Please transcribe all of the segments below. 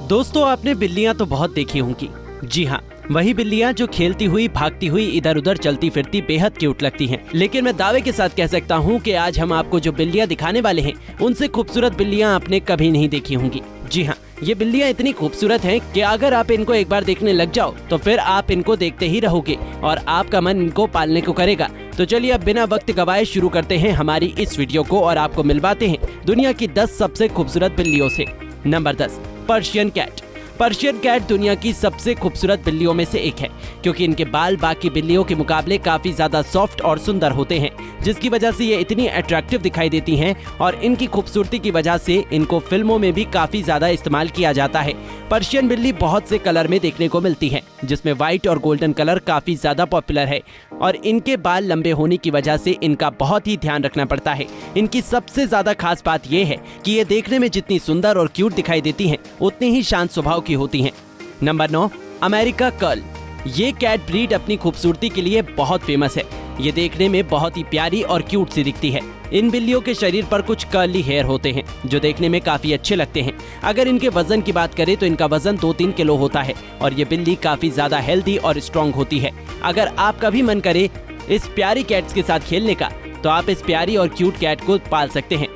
दोस्तों, आपने बिल्लियां तो बहुत देखी होंगी। जी हाँ, वही बिल्लियां जो खेलती हुई, भागती हुई, इधर उधर चलती फिरती बेहद क्यूट लगती हैं। लेकिन मैं दावे के साथ कह सकता हूँ कि आज हम आपको जो बिल्लियां दिखाने वाले हैं, उनसे खूबसूरत बिल्लियां आपने कभी नहीं देखी होंगी। जी हाँ, ये बिल्लियां इतनी खूबसूरत हैं कि अगर आप इनको एक बार देखने लग जाओ तो फिर आप इनको देखते ही रहोगे और आपका मन इनको पालने को करेगा। तो चलिए अब बिना वक्त गवाए शुरू करते हैं हमारी इस वीडियो को और आपको मिलवाते हैं दुनिया की 10 सबसे खूबसूरत बिल्लियों से। Number 10, Persian cat. Persian cat दुनिया की सबसे खूबसूरत बिल्लियों में से एक है, क्योंकि इनके बाल बाकी बिल्लियों के मुकाबले काफी ज्यादा सॉफ्ट और सुंदर होते हैं, जिसकी वजह से ये इतनी अट्रैक्टिव दिखाई देती हैं और इनकी खूबसूरती की वजह से इनको फिल्मों में भी काफी ज्यादा इस्तेमाल किया जाता है। पर्शियन बिल्ली बहुत से कलर में देखने को मिलती है, जिसमें व्हाइट और गोल्डन कलर काफी ज्यादा पॉपुलर है और इनके बाल लंबे होने की वजह से इनका बहुत ही ध्यान रखना पड़ता है। इनकी सबसे ज्यादा खास बात यह है कि ये देखने में जितनी सुंदर और क्यूट दिखाई देती हैं, उतनी ही शांत स्वभाव की होती हैं। Number 9, America curl. ये कैट ब्रीड अपनी खूबसूरती के लिए बहुत फेमस है। ये देखने में बहुत ही प्यारी और क्यूट सी दिखती है। इन बिल्लियों के शरीर पर कुछ कर्ली हेयर होते हैं जो देखने में काफी अच्छे लगते हैं। अगर इनके वजन की बात करें तो इनका वजन 2-3 किलो होता है और ये बिल्ली काफी ज्यादा हेल्दी और स्ट्रॉन्ग होती है। अगर आपका भी मन करे इस प्यारी कैट्स के साथ खेलने का, तो आप इस प्यारी और क्यूट कैट को पाल सकते हैं।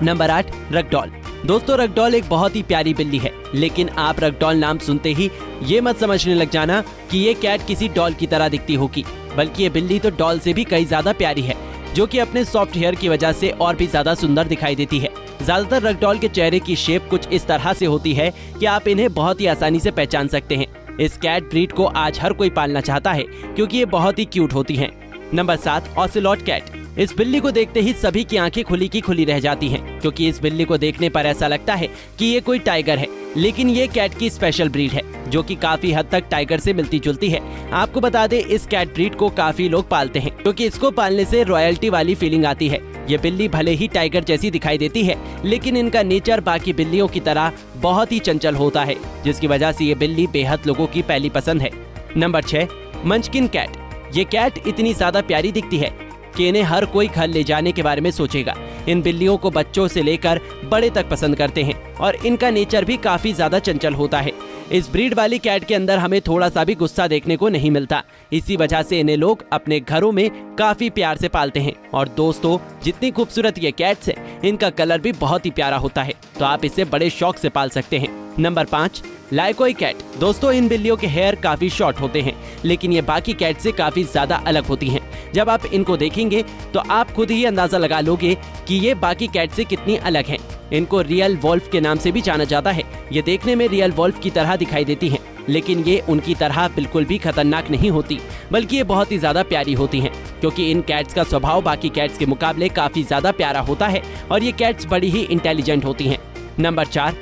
Number 8, ragdoll. दोस्तों, रगडॉल एक बहुत ही प्यारी बिल्ली है, लेकिन आप रगडॉल नाम सुनते ही ये मत समझने लग जाना कि ये कैट किसी डॉल की तरह दिखती होगी, बल्कि ये बिल्ली तो डॉल से भी कई ज्यादा प्यारी है, जो कि अपने सॉफ्ट हेयर की वजह से और भी ज्यादा सुंदर दिखाई देती है। ज्यादातर रगडॉल के चेहरे की शेप कुछ इस तरह से होती है कि आप इन्हें बहुत ही आसानी से पहचान सकते हैं। इस कैट ब्रीड को आज हर कोई पालना चाहता है, क्योंकि ये बहुत ही क्यूट होती है। Number 7, ocelot cat. इस बिल्ली को देखते ही सभी की आंखें खुली की खुली रह जाती हैं, क्योंकि इस बिल्ली को देखने पर ऐसा लगता है कि ये कोई टाइगर है, लेकिन ये कैट की स्पेशल ब्रीड है, जो कि काफी हद तक टाइगर से मिलती जुलती है। आपको बता दें, इस कैट ब्रीड को काफी लोग पालते हैं, क्योंकि इसको पालने से रॉयल्टी वाली फीलिंग आती है। ये बिल्ली भले ही टाइगर जैसी दिखाई देती है, लेकिन इनका नेचर बाकी बिल्लियों की तरह बहुत ही चंचल होता है, जिसकी वजह से ये बिल्ली बेहद लोगों की पहली पसंद है। Number 6, munchkin cat. ये कैट इतनी ज्यादा प्यारी दिखती है कि इन्हें हर कोई घर ले जाने के बारे में सोचेगा। इन बिल्लियों को बच्चों से लेकर बड़े तक पसंद करते हैं और इनका नेचर भी काफी ज्यादा चंचल होता है। इस ब्रीड वाली कैट के अंदर हमें थोड़ा सा भी गुस्सा देखने को नहीं मिलता, इसी वजह से इन्हें लोग अपने घरों में काफी प्यार से पालते हैं। और दोस्तों, जितनी खूबसूरत ये कैट्स हैं, इनका कलर भी बहुत ही प्यारा होता है, तो आप इसे बड़े शौक से पाल सकते हैं। Number 5, lykoi cat. दोस्तों, इन बिल्लियों के हेयर काफी शॉर्ट होते हैं, लेकिन ये बाकी कैट से काफी ज्यादा अलग होती हैं। जब आप इनको देखेंगे तो आप खुद ही अंदाजा लगा लोगे कि ये बाकी कैट से कितनी अलग हैं। इनको रियल वॉल्फ के नाम से भी जाना जाता है। ये देखने में रियल वॉल्फ की तरह दिखाई देती हैं, लेकिन ये उनकी तरह बिल्कुल भी खतरनाक नहीं होती, बल्कि ये बहुत ही ज्यादा प्यारी होती हैं, क्योंकि इन कैट्स का स्वभाव बाकी कैट्स के मुकाबले काफी ज्यादा प्यारा होता है और ये कैट्स बड़ी ही इंटेलिजेंट होती हैं। नंबर 4,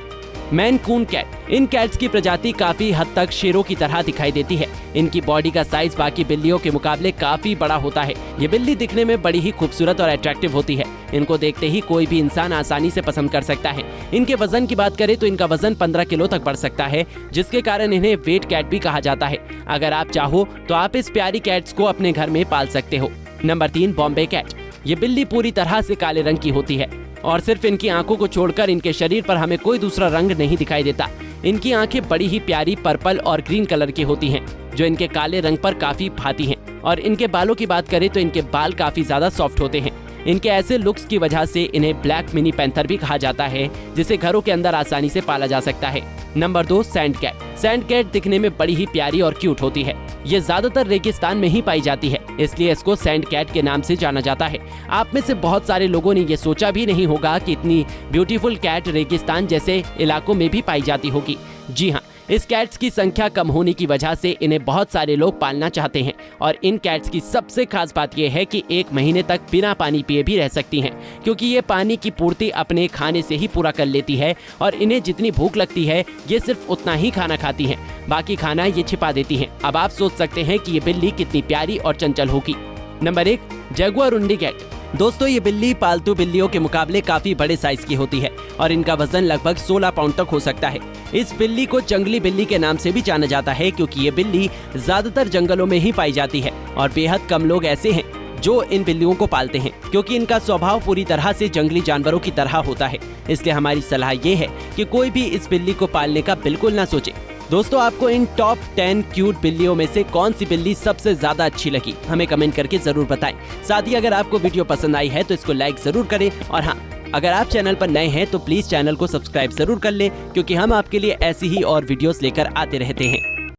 मैन कून कैट। इन कैट्स की प्रजाति काफी हद तक शेरों की तरह दिखाई देती है। इनकी बॉडी का साइज बाकी बिल्लियों के मुकाबले काफी बड़ा होता है। ये बिल्ली दिखने में बड़ी ही खूबसूरत और अट्रैक्टिव होती है। इनको देखते ही कोई भी इंसान आसानी से पसंद कर सकता है। इनके वजन की बात करें तो इनका वजन 15 किलो तक बढ़ सकता है, जिसके कारण इन्हें वेट कैट भी कहा जाता है। अगर आप चाहो तो आप इस प्यारी कैट्स को अपने घर में पाल सकते हो। Number 3, Bombay cat. ये बिल्ली पूरी तरह से काले रंग की होती है और सिर्फ इनकी आंखों को छोड़कर इनके शरीर पर हमें कोई दूसरा रंग नहीं दिखाई देता। इनकी आंखें बड़ी ही प्यारी पर्पल और ग्रीन कलर की होती हैं, जो इनके काले रंग पर काफी भाती हैं। और इनके बालों की बात करें तो इनके बाल काफी ज्यादा सॉफ्ट होते हैं। इनके ऐसे लुक्स की वजह से इन्हें ब्लैक मिनी पैंथर भी कहा जाता है, जिसे घरों के अंदर आसानी से पाला जा सकता है। Number 2, sand cat. Sand cat दिखने में बड़ी ही प्यारी और क्यूट होती है। ये ज्यादातर रेगिस्तान में ही पाई जाती है, इसलिए इसको सैंड कैट के नाम से जाना जाता है। आप में से बहुत सारे लोगों ने ये सोचा भी नहीं होगा कि इतनी ब्यूटीफुल कैट रेगिस्तान जैसे इलाकों में भी पाई जाती होगी। जी हाँ, इस कैट्स की संख्या कम होने की वजह से इन्हें बहुत सारे लोग पालना चाहते हैं और इन कैट्स की सबसे खास बात यह है कि 1 महीने तक बिना पानी पिए भी रह सकती हैं, क्योंकि ये पानी की पूर्ति अपने खाने से ही पूरा कर लेती है और इन्हें जितनी भूख लगती है ये सिर्फ उतना ही खाना खाती हैं, बाकी खाना ये छिपा देती हैं। अब आप सोच सकते हैं कि ये बिल्ली कितनी प्यारी और चंचल होगी। Number 1, jaguarundi cat. दोस्तों, ये बिल्ली पालतू बिल्लियों के मुकाबले काफी बड़े साइज की होती है और इनका वजन लगभग 16 पाउंड तक हो सकता है। इस बिल्ली को जंगली बिल्ली के नाम से भी जाना जाता है, क्योंकि ये बिल्ली ज्यादातर जंगलों में ही पाई जाती है और बेहद कम लोग ऐसे हैं जो इन बिल्लियों को पालते हैं, क्योंकि इनका स्वभाव पूरी तरह से जंगली जानवरों की तरह होता है। इसलिए हमारी सलाह ये है कि कोई भी इस बिल्ली को पालने का बिल्कुल ना सोचे। दोस्तों, आपको इन टॉप 10 क्यूट बिल्लियों में से कौन सी बिल्ली सबसे ज्यादा अच्छी लगी, हमें कमेंट करके जरूर बताएं। साथ ही अगर आपको वीडियो पसंद आई है तो इसको लाइक जरूर करें, और हाँ, अगर आप चैनल पर नए हैं तो प्लीज चैनल को सब्सक्राइब जरूर कर लें, क्योंकि हम आपके लिए ऐसी ही और वीडियोस लेकर आते रहते हैं।